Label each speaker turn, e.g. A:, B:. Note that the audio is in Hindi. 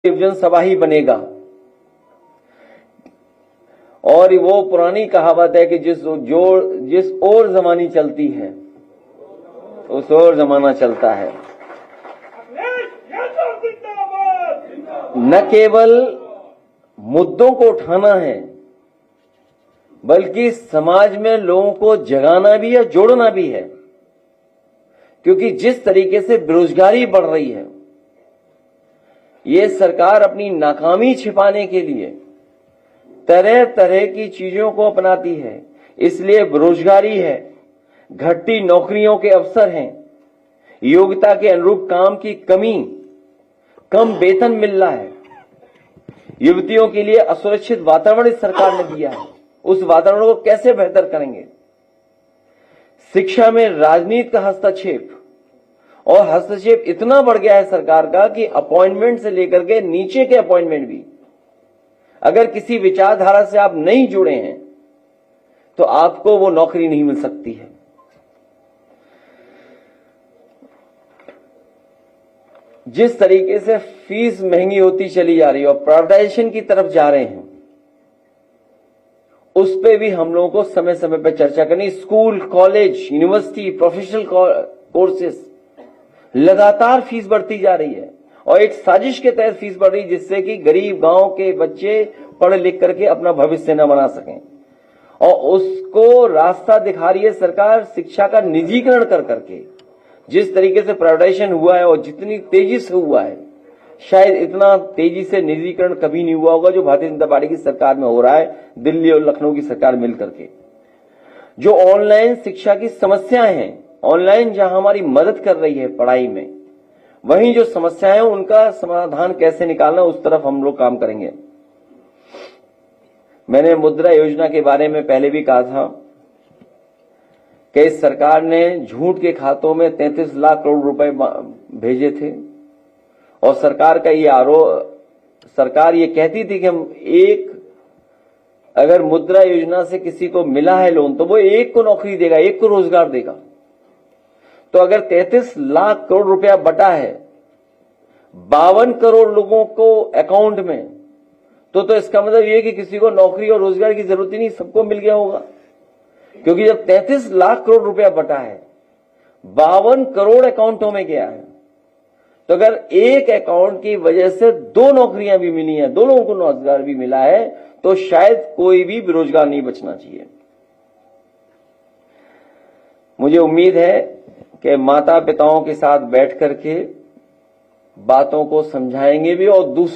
A: जनसभा ही बनेगा। और वो पुरानी कहावत है कि जिस ओर जमानी चलती है उस ओर जमाना चलता है। न केवल मुद्दों को उठाना है बल्कि समाज में लोगों को जगाना भी है, जोड़ना भी है। क्योंकि जिस तरीके से बेरोजगारी बढ़ रही है, ये सरकार अपनी नाकामी छिपाने के लिए तरह तरह की चीजों को अपनाती है। इसलिए बेरोजगारी है, घटती नौकरियों के अवसर हैं, योग्यता के अनुरूप काम की कमी, कम वेतन मिल रहा है, युवतियों के लिए असुरक्षित वातावरण इस सरकार ने दिया है। उस वातावरण को कैसे बेहतर करेंगे? शिक्षा में राजनीति का हस्तक्षेप, और हस्तक्षेप इतना बढ़ गया है सरकार का कि अपॉइंटमेंट से लेकर के नीचे के अपॉइंटमेंट भी, अगर किसी विचारधारा से आप नहीं जुड़े हैं तो आपको वो नौकरी नहीं मिल सकती है। जिस तरीके से फीस महंगी होती चली जा रही है और प्राइवेटाइजेशन की तरफ जा रहे हैं, उस पे भी हम लोगों को समय समय पर चर्चा करनी। School, college, university, professional courses, लगातार फीस बढ़ती जा रही है और एक साजिश के तहत फीस बढ़ रही है, जिससे कि गरीब गांव के बच्चे पढ़ लिख करके अपना भविष्य न बना सकें। और उसको रास्ता दिखा रही है सरकार शिक्षा का निजीकरण कर करके। जिस तरीके से प्राइवेटाइजेशन हुआ है और जितनी तेजी से हुआ है, शायद इतना तेजी से निजीकरण कभी नहीं हुआ होगा जो भारतीय जनता पार्टी की सरकार में हो रहा है, दिल्ली और लखनऊ की सरकार मिलकर के। जो ऑनलाइन शिक्षा की समस्याएं हैं, ऑनलाइन जहां हमारी मदद कर रही है पढ़ाई में, वहीं जो समस्याएं हैं उनका समाधान कैसे निकालना, उस तरफ हम लोग काम करेंगे। मैंने मुद्रा योजना के बारे में पहले भी कहा था कि इस सरकार ने झूठ के खातों में 33 लाख करोड़ रुपए भेजे थे और सरकार का ये आरोप, सरकार ये कहती थी कि हम अगर मुद्रा योजना से किसी को मिला है लोन तो वो एक को नौकरी देगा, एक को रोजगार देगा। तो अगर 33 लाख करोड़ रुपया बटा है 52 करोड़ लोगों को अकाउंट में, तो इसका मतलब ये कि किसी को नौकरी और रोजगार की जरूरत ही नहीं, सबको मिल गया होगा। क्योंकि जब 33 लाख करोड़ रुपया बटा है, 52 करोड़ अकाउंटों में गया है, तो अगर एक अकाउंट की वजह से 2 नौकरियां भी मिली हैं, 2 लोगों को रोजगार भी मिला है, तो शायद कोई भी बेरोजगार नहीं बचना चाहिए। मुझे उम्मीद है कि माता पिताओं के साथ बैठ करके बातों को समझाएंगे भी और दूसरों